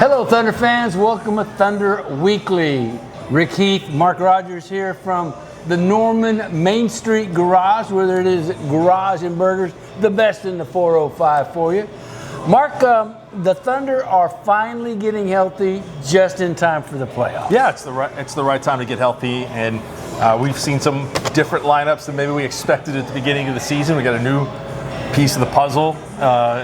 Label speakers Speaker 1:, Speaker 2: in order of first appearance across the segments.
Speaker 1: Hello, Thunder fans. Welcome to Thunder Weekly. Rick Heath, Mark Rodgers here from the Norman Main Street Garage, where it is Garage and Burgers, the best in the 405 for you. Mark, the Thunder are finally getting healthy just in time for the playoffs.
Speaker 2: Yeah, it's the right time to get healthy, and we've seen some different lineups than maybe we expected at the beginning of the season. We got a new piece of the puzzle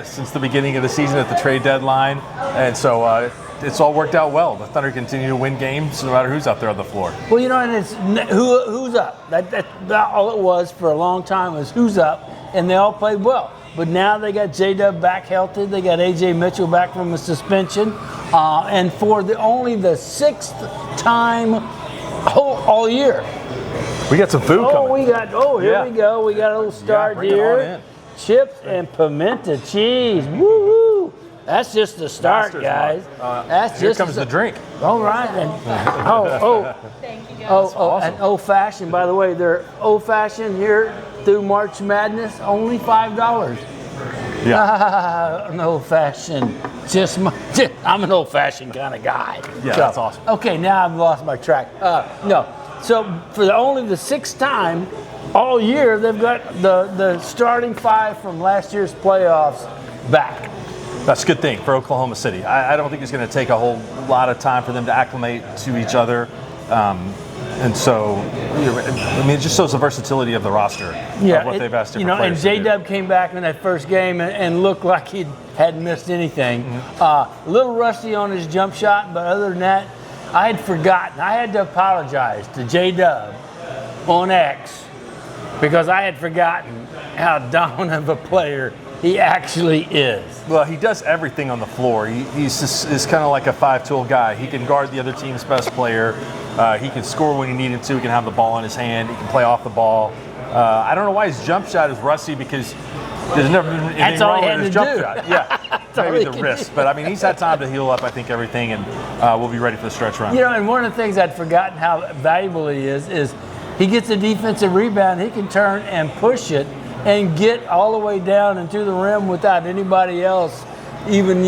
Speaker 2: since the beginning of the season at the trade deadline, and so it's all worked out well. The Thunder continue to win games no matter who's out there on the floor.
Speaker 1: Well, you know, and it's who's up. That's all it was for a long time, was who's up, and they all played well. But now they got J-Dub back healthy. They got A.J. Mitchell back from a suspension, and for only the sixth time all year.
Speaker 2: We got some food coming.
Speaker 1: Here we go. We got a little start
Speaker 2: bring it
Speaker 1: here.
Speaker 2: on in.
Speaker 1: Chips and pimento cheese. Woo-hoo. That's just the start, guys.
Speaker 2: Here comes the drink.
Speaker 1: All right. And,
Speaker 3: Thank you, guys.
Speaker 1: An old-fashioned, by the way. They're old-fashioned here through March Madness, only $5.
Speaker 2: Yeah.
Speaker 1: An old-fashioned. I'm an old-fashioned kind of guy.
Speaker 2: Yeah, that's awesome.
Speaker 1: Okay, now I've lost my track. No. So for only the sixth time all year, they've got the starting five from last year's playoffs back.
Speaker 2: That's a good thing for Oklahoma City. I don't think it's going to take a whole lot of time for them to acclimate to each other. And so, it just shows the versatility of the roster, of what they've asked different players to do.
Speaker 1: And J-Dub came back in that first game and looked like he hadn't missed anything. A little rusty on his jump shot, but other than that, I had forgotten. I had to apologize to J-Dub on X because I had forgotten how dominant of a player he actually is.
Speaker 2: Well, he does everything on the floor. He's kind of like a five-tool guy. He can guard the other team's best player. He can score when he needed to. He can have the ball in his hand. He can play off the ball. I don't know why his jump shot is rusty, because there's never been anything wrong with his jump shot. Yeah, maybe the wrist. But, I mean, he's had time to heal up, I think, everything, and we'll be ready for the stretch run.
Speaker 1: You know, and one of the things I'd forgotten how valuable he is he gets a defensive rebound. He can turn and push it and get all the way down and to the rim without anybody else even,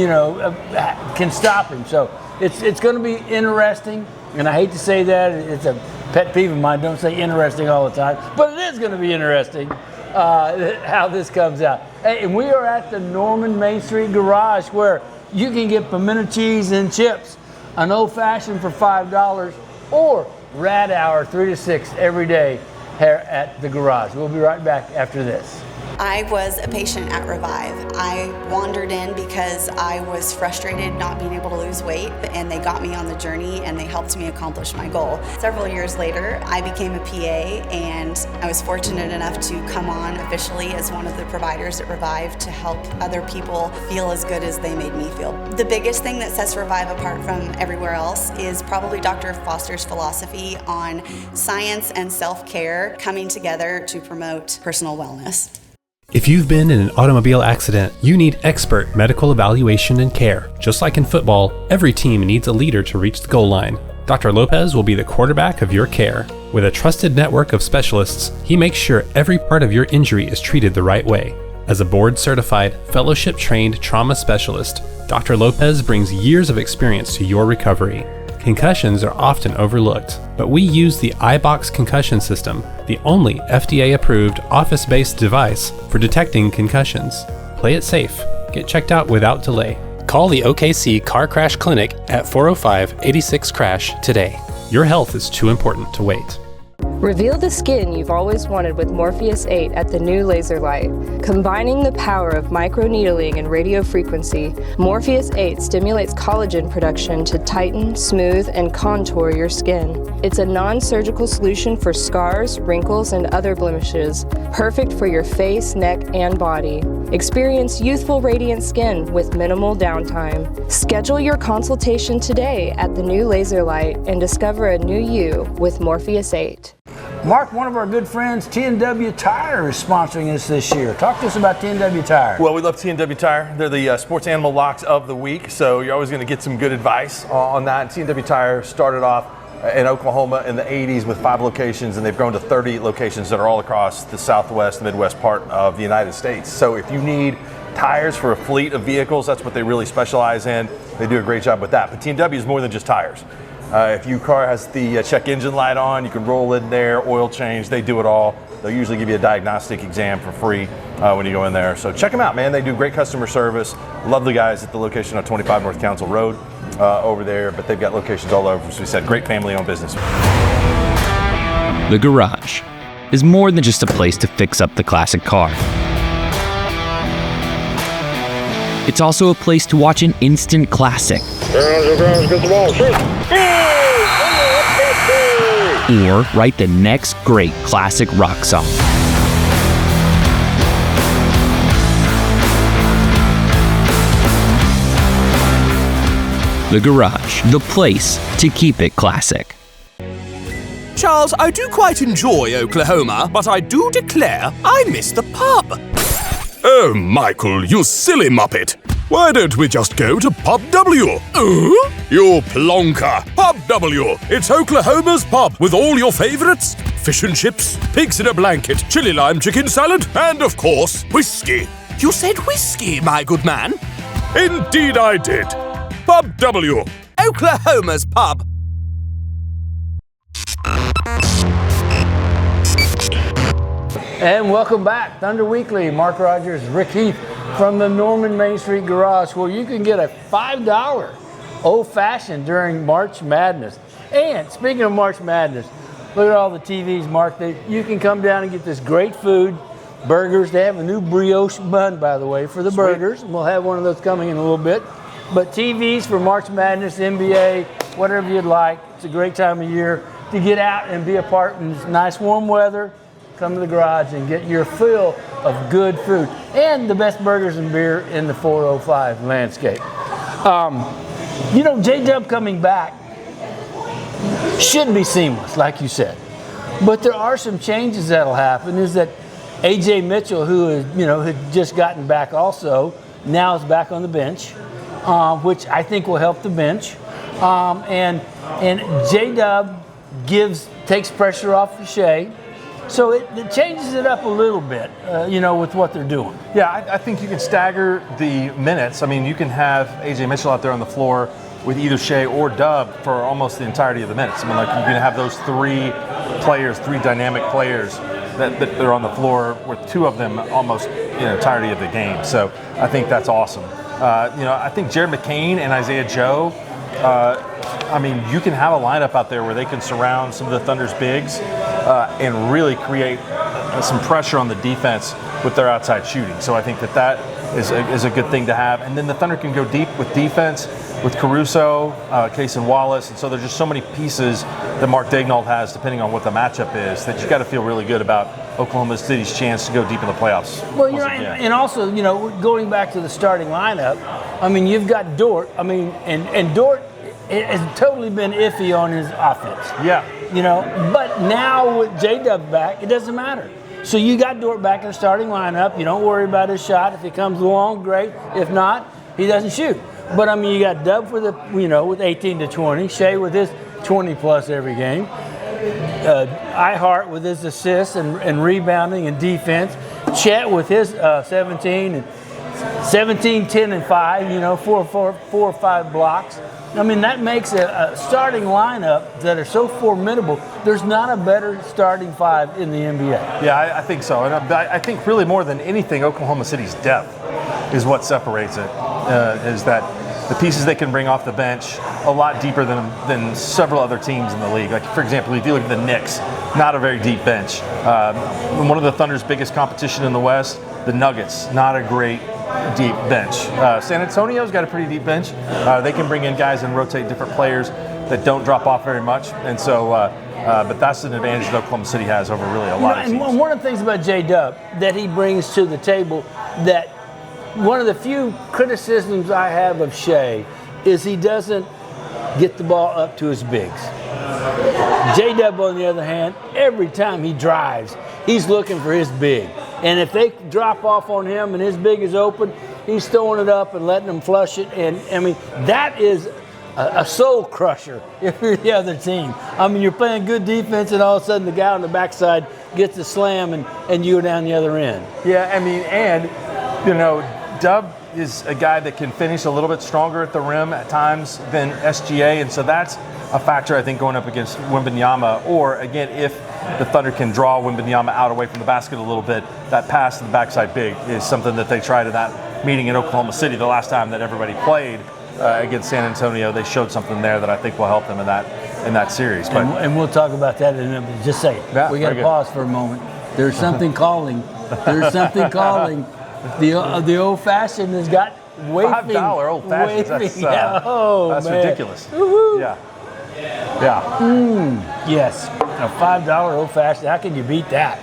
Speaker 1: can stop him. So it's going to be interesting, and I hate to say that. It's a pet peeve of mine. Don't say interesting all the time, but it is going to be interesting how this comes out. Hey, and we are at the Norman Main Street Garage, where you can get pimento cheese and chips, an old-fashioned for $5, or Rad Hour 3 to 6 every day here at the Garage. We'll be right back after this.
Speaker 3: I was a patient at Revive. I wandered in because I was frustrated not being able to lose weight, and they got me on the journey and they helped me accomplish my goal. Several years later, I became a PA, and I was fortunate enough to come on officially as one of the providers at Revive to help other people feel as good as they made me feel. The biggest thing that sets Revive apart from everywhere else is probably Dr. Foster's philosophy on science and self-care coming together to promote personal wellness.
Speaker 4: If you've been in an automobile accident, you need expert medical evaluation and care. Just like in football, every team needs a leader to reach the goal line. Dr. Lopez will be the quarterback of your care. With a trusted network of specialists, he makes sure every part of your injury is treated the right way. As a board-certified, fellowship-trained trauma specialist, Dr. Lopez brings years of experience to your recovery. Concussions are often overlooked, but we use the iBox concussion system, the only FDA-approved office-based device for detecting concussions. Play it safe. Get checked out without delay. Call the OKC Car Crash Clinic at 405-86-CRASH today. Your health is too important to wait.
Speaker 5: Reveal the skin you've always wanted with Morpheus 8 at the new Laser Light. Combining the power of microneedling and radio frequency, Morpheus 8 stimulates collagen production to tighten, smooth, and contour your skin. It's a non-surgical solution for scars, wrinkles, and other blemishes, perfect for your face, neck, and body. Experience youthful, radiant skin with minimal downtime. Schedule your consultation today at the new Laser Light and discover a new you with Morpheus 8.
Speaker 1: Mark, one of our good friends, T&W Tire, is sponsoring us this year. Talk to us about T&W Tire.
Speaker 2: Well, we love T&W Tire. They're the sports animal locks of the week, so you're always going to get some good advice on that. T&W Tire started off in Oklahoma in the 80s with 5 locations, and they've grown to 30 locations that are all across the southwest, the Midwest part of the United States. So if you need tires for a fleet of vehicles. That's what they really specialize in. They do a great job with that. But T&W is more than just tires. If your car has the check engine light on, you can roll in there, oil change. They do it all. They'll usually give you a diagnostic exam for free when you go in there. So check them out, man. They do great customer service. Love the guys at the location on 25 North Council Road over there. But they've got locations all over. As we said, great family-owned business.
Speaker 6: The garage is more than just a place to fix up the classic car. It's also a place to watch an instant classic. Or write the next great classic rock song. The garage, the place to keep it classic.
Speaker 7: Charles, I do quite enjoy Oklahoma, but I do declare I miss the pub. Oh, Michael, you silly muppet. Why don't we just go to Pub W? You plonker. Pub W. It's Oklahoma's pub with all your favorites. Fish and chips, pigs in a blanket, chili lime chicken salad, and of course, whiskey. You said whiskey, my good man? Indeed I did. Pub W. Oklahoma's pub.
Speaker 1: And welcome back, Thunder Weekly. Mark Rodgers, Rick Heath from the Norman Main Street Garage, where you can get a $5 old-fashioned during March Madness. And speaking of March Madness, look at all the TVs, Mark. You can come down and get this great food, burgers. They have a new brioche bun, by the way, for the burgers. And we'll have one of those coming in a little bit. But TVs for March Madness, NBA, whatever you'd like. It's a great time of year to get out and be a part in this nice warm weather. Come to the garage and get your fill of good food and the best burgers and beer in the 405 landscape. J-Dub coming back should be seamless, like you said. But there are some changes that'll happen. Is that A.J. Mitchell, who is, had just gotten back also, now is back on the bench, which I think will help the bench. And J-Dub takes pressure off of Shea. So it changes it up a little bit, with what they're doing.
Speaker 2: Yeah, I think you can stagger the minutes. I mean, you can have A.J. Mitchell out there on the floor with either Shea or Dub for almost the entirety of the minutes. I mean, like, you can have those three dynamic players that are on the floor with two of them almost the entirety of the game. So I think that's awesome. I think Jared McCain and Isaiah Joe, you can have a lineup out there where they can surround some of the Thunder's bigs and really create some pressure on the defense with their outside shooting. So I think that is a good thing to have. And then the Thunder can go deep with defense with Caruso, Case and Wallace. And so there's just so many pieces that Mark Daignault has, depending on what the matchup is, that you got to feel really good about Oklahoma City's chance to go deep in the playoffs.
Speaker 1: Well, and also, going back to the starting lineup, you've got Dort. And Dort has totally been iffy on his offense.
Speaker 2: Yeah.
Speaker 1: But now with J-Dub back, it doesn't matter. So you got Dort back in the starting lineup. You don't worry about his shot. If he comes along, great. If not, he doesn't shoot. But you got Dub for with 18 to 20. Shea with his 20 plus every game. Ihart with his assists and rebounding and defense. Chet with his 17, 10, and 5. 4 or 5 blocks. That makes a starting lineup that are so formidable. There's not a better starting five in the NBA.
Speaker 2: Yeah, I think so. And I think really more than anything, Oklahoma City's depth is what separates it, is that the pieces they can bring off the bench a lot deeper than several other teams in the league. Like, for example, if you look at the Knicks, not a very deep bench. One of the Thunder's biggest competition in the West, the Nuggets, not a great deep bench. San Antonio's got a pretty deep bench. They can bring in guys and rotate different players that don't drop off very much. And so, but that's an advantage that Oklahoma City has over really a lot of teams.
Speaker 1: And one of the things about J-Dub that he brings to the table, that one of the few criticisms I have of Shea is he doesn't get the ball up to his bigs. J-Dub, on the other hand, every time he drives, he's looking for his big. And if they drop off on him and his big is open, he's throwing it up and letting them flush it. And, that is a soul crusher if you're the other team. You're playing good defense and all of a sudden the guy on the backside gets a slam and you go down the other end.
Speaker 2: Yeah, Dub is a guy that can finish a little bit stronger at the rim at times than SGA, and so that's a factor, I think, going up against Wembanyama. Or, again, if the Thunder can draw Wembanyama out away from the basket a little bit, that pass to the backside big is something that they tried in that meeting in Oklahoma City the last time that everybody played against San Antonio. They showed something there that I think will help them in that series. But
Speaker 1: and we'll talk about that in a minute. Just say, we got to pause for a moment. There's something calling. There's something calling. The old-fashioned has got waving.
Speaker 2: $5 old-fashioned. That's ridiculous.
Speaker 1: Woo-hoo.
Speaker 2: Yeah.
Speaker 1: Yes, a $5 old-fashioned. How can you beat that?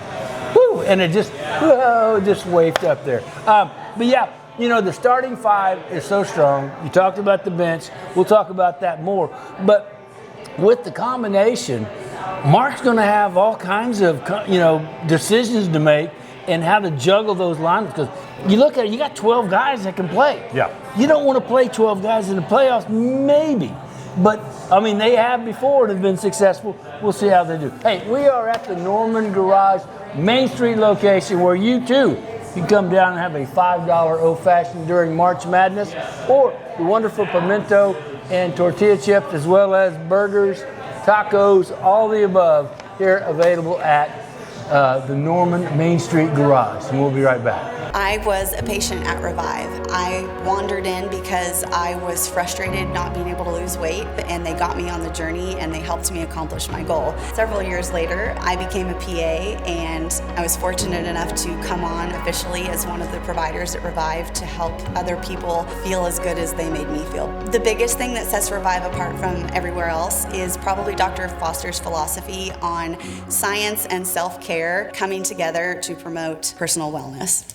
Speaker 1: Woo! And it just waved up there. But yeah, the starting five is so strong. You talked about the bench. We'll talk about that more. But with the combination, Mark's going to have all kinds of decisions to make and how to juggle those lineups, because you look at it, you got 12 guys that can play.
Speaker 2: Yeah.
Speaker 1: You don't want to play 12 guys in the playoffs, maybe. But, they have before and have been successful. We'll see how they do. Hey, we are at the Norman Garage Main Street location, where you, too, can come down and have a $5 old-fashioned during March Madness, or the wonderful pimento and tortilla chips, as well as burgers, tacos, all the above, here available at the Norman Main Street Garage. And we'll be right back.
Speaker 3: I was a patient at Revive. I wandered in because I was frustrated not being able to lose weight, and they got me on the journey and they helped me accomplish my goal. Several years later, I became a PA, and I was fortunate enough to come on officially as one of the providers at Revive to help other people feel as good as they made me feel. The biggest thing that sets Revive apart from everywhere else is probably Dr. Foster's philosophy on science and self-care coming together to promote personal wellness.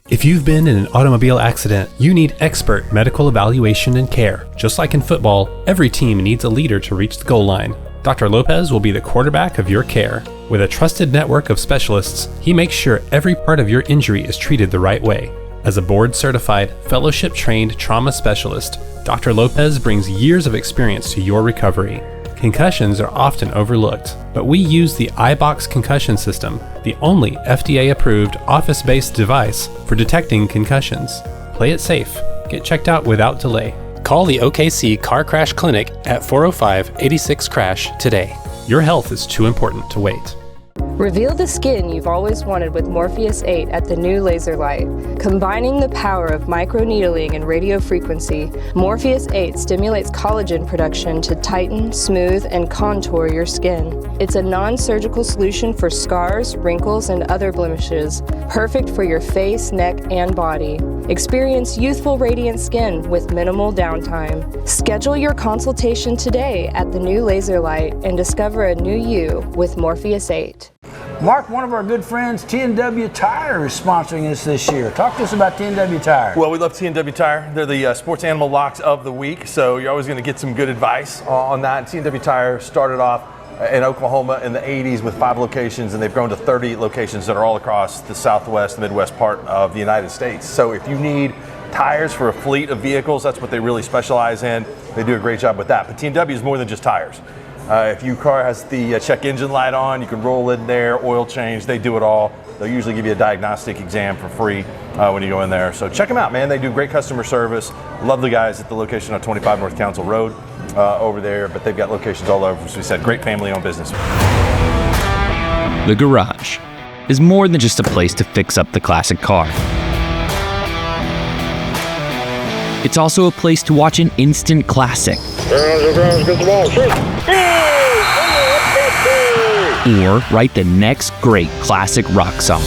Speaker 4: If you've been in an automobile accident, you need expert medical evaluation and care. Just like in football, every team needs a leader to reach the goal line. Dr. Lopez will be the quarterback of your care. With a trusted network of specialists, he makes sure every part of your injury is treated the right way. As a board-certified, fellowship-trained trauma specialist, Dr. Lopez brings years of experience to your recovery. Concussions are often overlooked, but we use the iBox concussion system, the only FDA-approved office-based device for detecting concussions. Play it safe. Get checked out without delay. Call the OKC Car Crash Clinic at 405-86-CRASH today. Your health is too important to wait.
Speaker 5: Reveal the skin you've always wanted with Morpheus 8 at the new laser light. Combining the power of microneedling and radio frequency, Morpheus 8 stimulates collagen production to tighten, smooth, and contour your skin. It's a non-surgical solution for scars, wrinkles, and other blemishes, perfect for your face, neck, and body. Experience youthful, radiant skin with minimal downtime. Schedule your consultation today at the new laser light and discover a new you with Morpheus 8.
Speaker 1: Mark, one of our good friends, T&W Tire, is sponsoring us this year. Talk to us about T&W Tire.
Speaker 2: Well, we love T&W Tire. They're the sports animal locks of the week, so you're always going to get some good advice on that. T&W Tire started off in Oklahoma in the 80s with 5 locations, and they've grown to 30 locations that are all across the Southwest, the Midwest part of the United States. So if you need tires for a fleet of vehicles, that's what they really specialize in. They do a great job with that. But T&W is more than just tires. If your car has the check engine light on, you can roll in there, oil change, they do it all. They'll usually give you a diagnostic exam for free when you go in there. So check them out, man. They do great customer service. Love the guys at the location on 25 North Council Road over there, but they've got locations all over. As we said, great family-owned business.
Speaker 6: The Garage is more than just a place to fix up the classic car. It's also a place to watch an instant classic. Or write the next great classic rock song.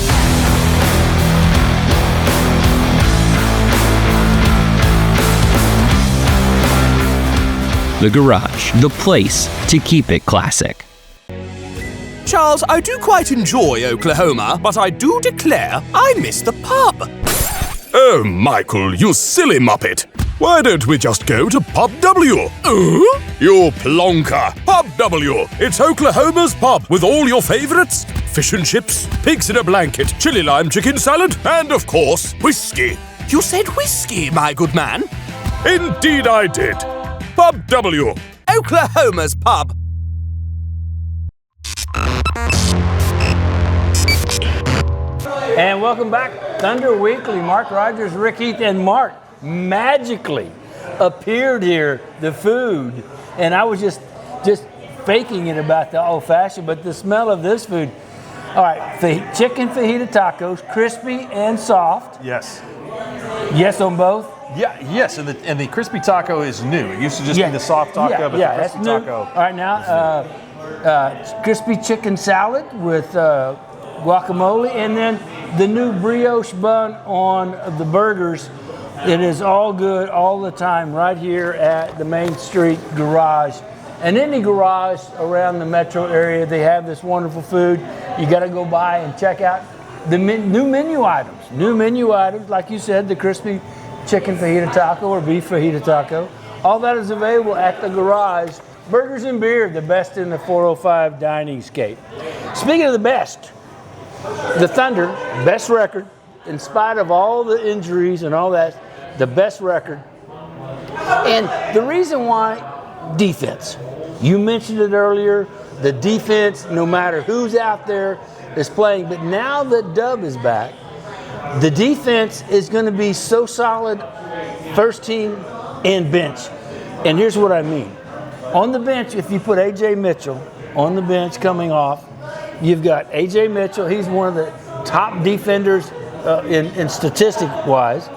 Speaker 6: The Garage, the place to keep it classic.
Speaker 7: Charles, I do quite enjoy Oklahoma, but I do declare I miss the pub. Oh, Michael, you silly muppet. Why don't we just go to Pub W? You plonker. Pub W. It's Oklahoma's pub with all your favorites. Fish and chips, pigs in a blanket, chili lime chicken salad, and of course, whiskey. You said whiskey, my good man? Indeed I did. Pub W. Oklahoma's pub.
Speaker 1: And welcome back Thunder Weekly, Mark Rodgers, Rick Heath, and Mark magically appeared here, the food. And I was just faking it about the old-fashioned, but the smell of this food. All right, chicken fajita tacos, crispy and soft.
Speaker 2: Yes.
Speaker 1: Yes on both?
Speaker 2: Yeah, yes, and the crispy taco is new. It used to just be the soft taco, but the crispy taco.
Speaker 1: All right, now crispy chicken salad with guacamole, and then the new brioche bun on the burgers. It is all good all the time right here at the Main Street Garage. And any garage around the metro area, they have this wonderful food. You got to go by and check out the new menu items. New menu items, like you said, the crispy chicken fajita taco or beef fajita taco. All that is available at the garage. Burgers and beer, the best in the 405 dining scape. Speaking of the best, the Thunder, best record, in spite of all the injuries and all that, the best record. And the reason why, defense. You mentioned it earlier, the defense, no matter who's out there, is playing. But now that Dub is back, the defense is going to be so solid, first team and bench. And here's what I mean. On the bench, if you put A.J. Mitchell on the bench coming off, you've got A.J. Mitchell. He's one of the top defenders in statistic-wise.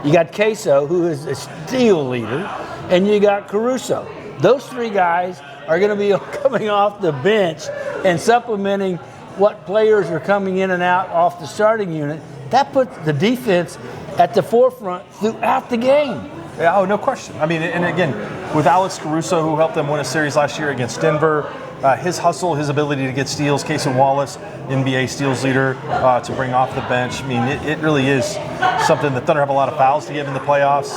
Speaker 1: You got Queso, who is a steal leader, and you got Caruso. Those three guys are going to be coming off the bench and supplementing what players are coming in and out off the starting unit. That puts the defense at the forefront throughout the game.
Speaker 2: Yeah, oh, no question. I mean, and again, with Alex Caruso, who helped them win a series last year against Denver, his hustle, his ability to get steals, Casey Wallace, NBA steals leader, to bring off the bench. I mean, it really is something. The Thunder have a lot of fouls to give in the playoffs.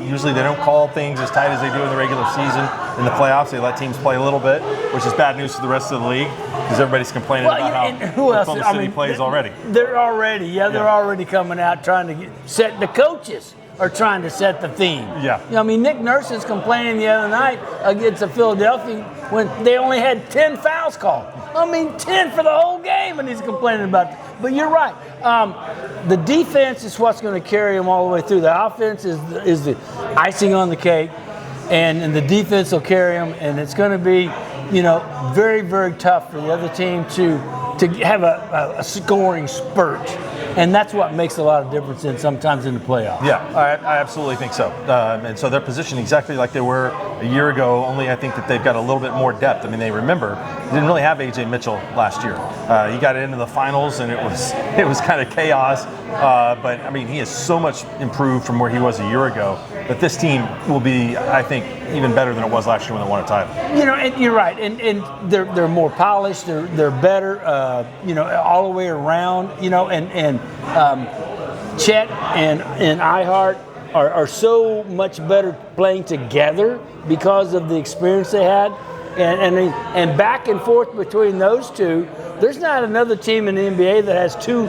Speaker 2: Usually they don't call things as tight as they do in the regular season. In the playoffs, they let teams play a little bit, which is bad news for the rest of the league because everybody's complaining about how Oklahoma City plays already.
Speaker 1: They're already coming out trying to set the coaches. Are trying to set the theme.
Speaker 2: Yeah.
Speaker 1: You know, I mean, Nick Nurse is complaining the other night against the Philadelphia when they only had 10 fouls called. I mean, 10 for the whole game, and he's complaining about it. But you're right. The defense is what's going to carry them all the way through. The offense is the icing on the cake, and the defense will carry them, and it's going to be, very, very tough for the other team to have a scoring spurt. And that's what makes a lot of difference sometimes in the playoffs.
Speaker 2: Yeah, I absolutely think so. And so they're positioned exactly like they were a year ago, only I think that they've got a little bit more depth. I mean, they didn't really have A.J. Mitchell last year. He got into the finals, and it was kind of chaos. But, I mean, he is so much improved from where he was a year ago that this team will be, I think, even better than it was last year when they won a title.
Speaker 1: And you're right. And they're more polished. They're better, all the way around, and Chet and iHeart are so much better playing together because of the experience they had. And back and forth between those two, there's not another team in the NBA that has two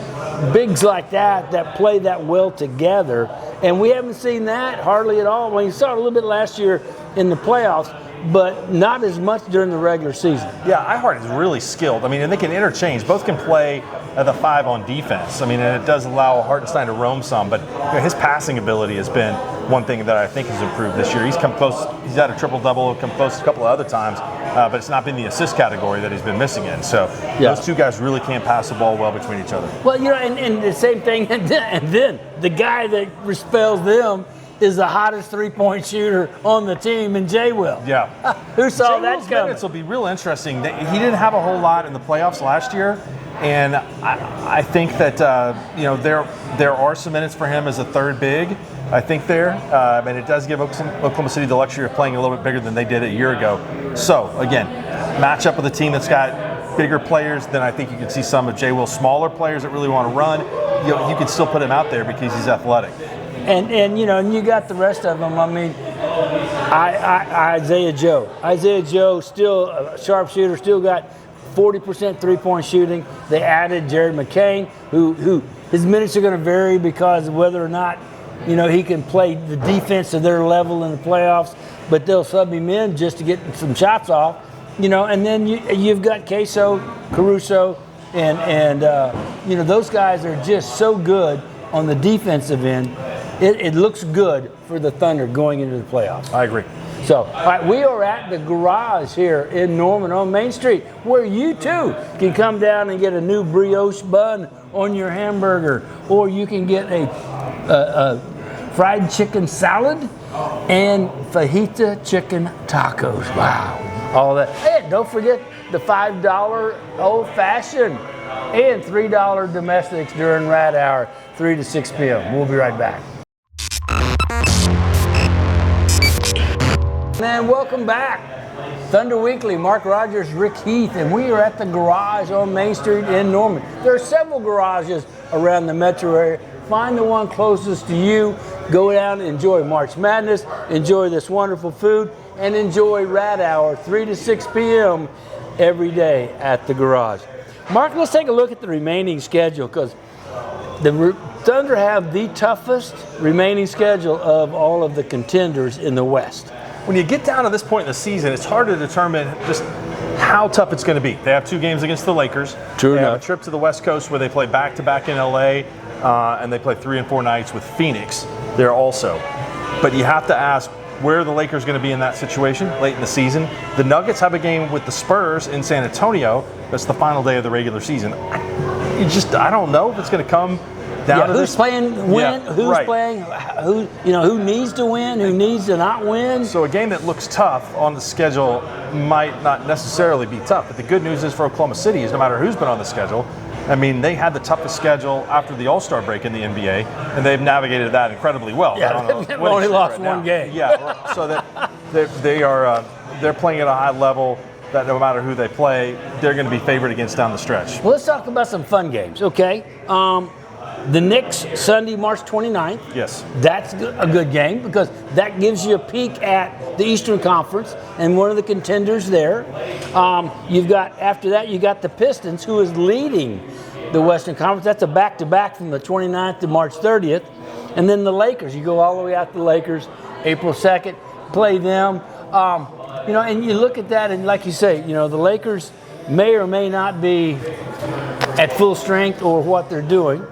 Speaker 1: bigs like that play that well together. And we haven't seen that hardly at all. Well, you saw it a little bit last year in the playoffs, but not as much during the regular season.
Speaker 2: Yeah, iHeart is really skilled. I mean, and they can interchange. Both can play at the 5 on defense. I mean, and it does allow Hartenstein to roam some, but his passing ability has been one thing that I think has improved this year. He's come close. He's had a triple-double, come close a couple of other times, but it's not been the assist category that he's been missing in. So those two guys really can't pass the ball well between each other.
Speaker 1: Well, and the same thing, and then the guy that repels them is the hottest three-point shooter on the team, and Jay Will.
Speaker 2: Yeah.
Speaker 1: Who saw that
Speaker 2: Will's
Speaker 1: coming?
Speaker 2: Minutes will be real interesting. He didn't have a whole lot in the playoffs last year, and I think that there are some minutes for him as a third big. I think and it does give Oklahoma City the luxury of playing a little bit bigger than they did a year ago. So again, match up with a team that's got bigger players, then I think you can see some of Jay Will's smaller players that really want to run. You can still put him out there because he's athletic.
Speaker 1: And you got the rest of them. I mean, Isaiah Joe, still a sharpshooter, still got 40% three-point shooting. They added Jared McCain, who his minutes are going to vary because of whether or not he can play the defense to their level in the playoffs. But they'll sub him in just to get some shots off. And then you've got Queso, Caruso, and those guys are just so good. on the defensive end, it looks good for the Thunder going into the playoffs.
Speaker 2: I agree.
Speaker 1: So, all right, we are at the Garage here in Norman on Main Street, where you too can come down and get a new brioche bun on your hamburger, or you can get a fried chicken salad and fajita chicken tacos. Wow, all that. And don't forget the $5 old fashioned and $3 domestics during Rad Hour, 3 to 6 p.m. We'll be right back. And welcome back. Thunder Weekly, Mark Rodgers, Rick Heath, and we are at the Garage on Main Street in Norman. There are several garages around the metro area. Find the one closest to you. Go down and enjoy March Madness, enjoy this wonderful food, and enjoy Rad Hour, 3 to 6 p.m. every day at the Garage. Mark, let's take a look at the remaining schedule, because the Thunder have the toughest remaining schedule of all of the contenders in the West.
Speaker 2: When you get down to this point in the season, it's hard to determine just how tough it's going to be. They have 2 games against the Lakers.
Speaker 1: True
Speaker 2: They
Speaker 1: enough.
Speaker 2: have a trip to the West Coast where they play back-to-back in LA, and they play 3 and 4 nights with Phoenix there also. But you have to ask, where are the Lakers going to be in that situation late in the season? The Nuggets have a game with the Spurs in San Antonio. That's the final day of the regular season. I don't know if it's going to come down to
Speaker 1: who's
Speaker 2: this.
Speaker 1: playing win,
Speaker 2: Yeah,
Speaker 1: who's
Speaker 2: right.
Speaker 1: playing, who needs to win, who needs to not win.
Speaker 2: So a game that looks tough on the schedule might not necessarily be tough. But the good news is for Oklahoma City is no matter who's been on the schedule, I mean, they had the toughest schedule after the All-Star break in the NBA, and they've navigated that incredibly well.
Speaker 1: Yeah, they've only lost one game.
Speaker 2: Yeah, so that they're playing at a high level that no matter who they play, they're going to be favored against down the stretch.
Speaker 1: Well, let's talk about some fun games, okay? The Knicks, Sunday, March 29th.
Speaker 2: Yes.
Speaker 1: That's a good game because that gives you a peek at the Eastern Conference and one of the contenders there. You've got, after that, you got the Pistons, who is leading the Western Conference. That's a back-to-back from the 29th to March 30th. And then the Lakers. You go all the way out to the Lakers, April 2nd, play them. And you look at that, and like you say, the Lakers may or may not be at full strength or what they're doing.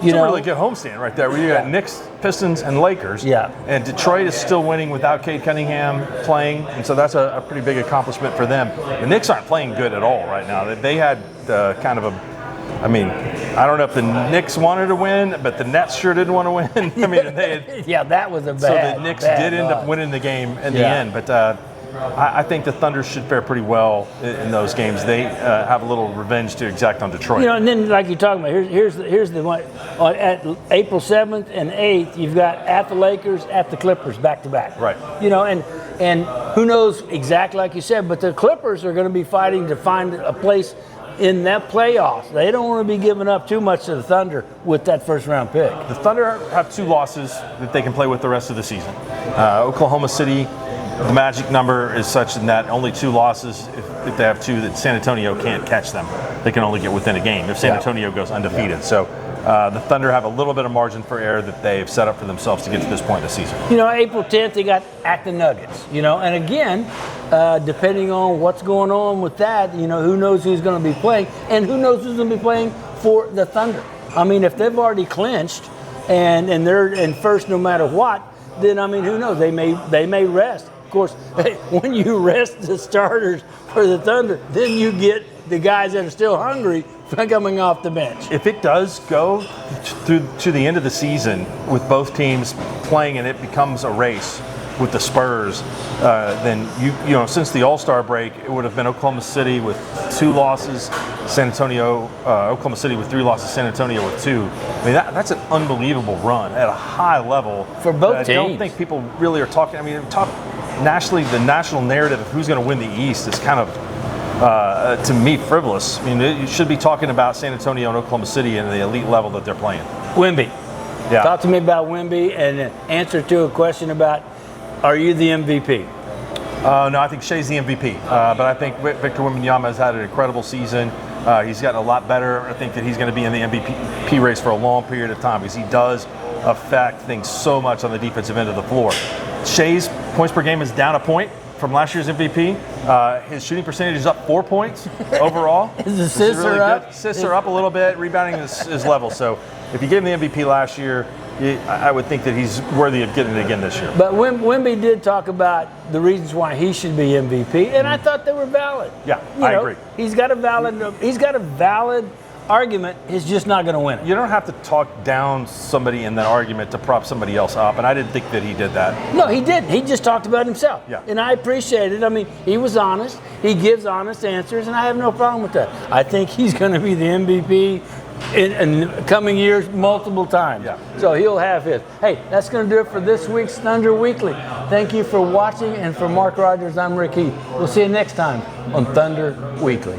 Speaker 2: It's a really good homestand right there. Where you got Knicks, Pistons, and Lakers.
Speaker 1: Yeah.
Speaker 2: And Detroit is still winning without Cade Cunningham playing, and so that's a pretty big accomplishment for them. The Knicks aren't playing good at all right now. They had kind of I don't know if the Knicks wanted to win, but the Nets sure didn't want to win.
Speaker 1: That was a bad.
Speaker 2: So the Knicks did end up winning the game in the end, but. I think the Thunder should fare pretty well in those games. They have a little revenge to exact on Detroit.
Speaker 1: And then like you're talking about, here's the one at April 7th and 8th. You've got at the Lakers, at the Clippers, back to back.
Speaker 2: Right.
Speaker 1: And who knows exactly like you said, but the Clippers are going to be fighting to find a place in that playoffs. They don't want to be giving up too much to the Thunder with that first round pick.
Speaker 2: The Thunder have 2 losses that they can play with the rest of the season. Oklahoma City. The magic number is such that only 2 losses, if they have 2, that San Antonio can't catch them. They can only get within a game if San Antonio goes undefeated. Yeah. So the Thunder have a little bit of margin for error that they've set up for themselves to get to this point in the season.
Speaker 1: April 10th, they got at the Nuggets, and again, depending on what's going on with that, who knows who's going to be playing, and who knows who's going to be playing for the Thunder. If they've already clinched and they're in first no matter what, then, who knows? They may rest. Of course, when you rest the starters for the Thunder, then you get the guys that are still hungry coming off the bench.
Speaker 2: If it does go through to the end of the season with both teams playing and it becomes a race with the Spurs, then since the All-Star break, it would have been Oklahoma City with 2 losses, Oklahoma City with 3 losses, San Antonio with 2. That's an unbelievable run at a high level
Speaker 1: for both teams.
Speaker 2: I don't think people really are talking. Nationally, the national narrative of who's going to win the East is kind of, to me, frivolous. You should be talking about San Antonio and Oklahoma City and the elite level that they're playing.
Speaker 1: Wemby.
Speaker 2: Yeah.
Speaker 1: Talk to me about Wemby and an answer to a question about, are you the MVP?
Speaker 2: No, I think Shea's the MVP. But I think Victor Wembanyama has had an incredible season. He's gotten a lot better. I think that he's going to be in the MVP race for a long period of time because he does affect things so much on the defensive end of the floor. Shea's points per game is down a point from last year's MVP. His shooting percentage is up 4 points overall.
Speaker 1: His assists are up.
Speaker 2: Assists are up a little bit. Rebounding is level. So if you gave him the MVP last year, I would think that he's worthy of getting it again this year.
Speaker 1: But Wemby did talk about the reasons why he should be MVP, and I thought they were valid.
Speaker 2: Yeah, I agree.
Speaker 1: He's got a valid argument. He's just not going to win it.
Speaker 2: You don't have to talk down somebody in that argument to prop somebody else up, and I didn't think that he did that.
Speaker 1: No, he didn't. He just talked about himself.
Speaker 2: Yeah.
Speaker 1: And I appreciate it. I mean, he was honest. He gives honest answers, and I have no problem with that. I think he's going to be the MVP in coming years multiple times.
Speaker 2: Yeah.
Speaker 1: So he'll have his. Hey, that's going to do it for this week's Thunder Weekly. Thank you for watching, and for Mark Rodgers, I'm Rick Heath. We'll see you next time on Thunder Weekly.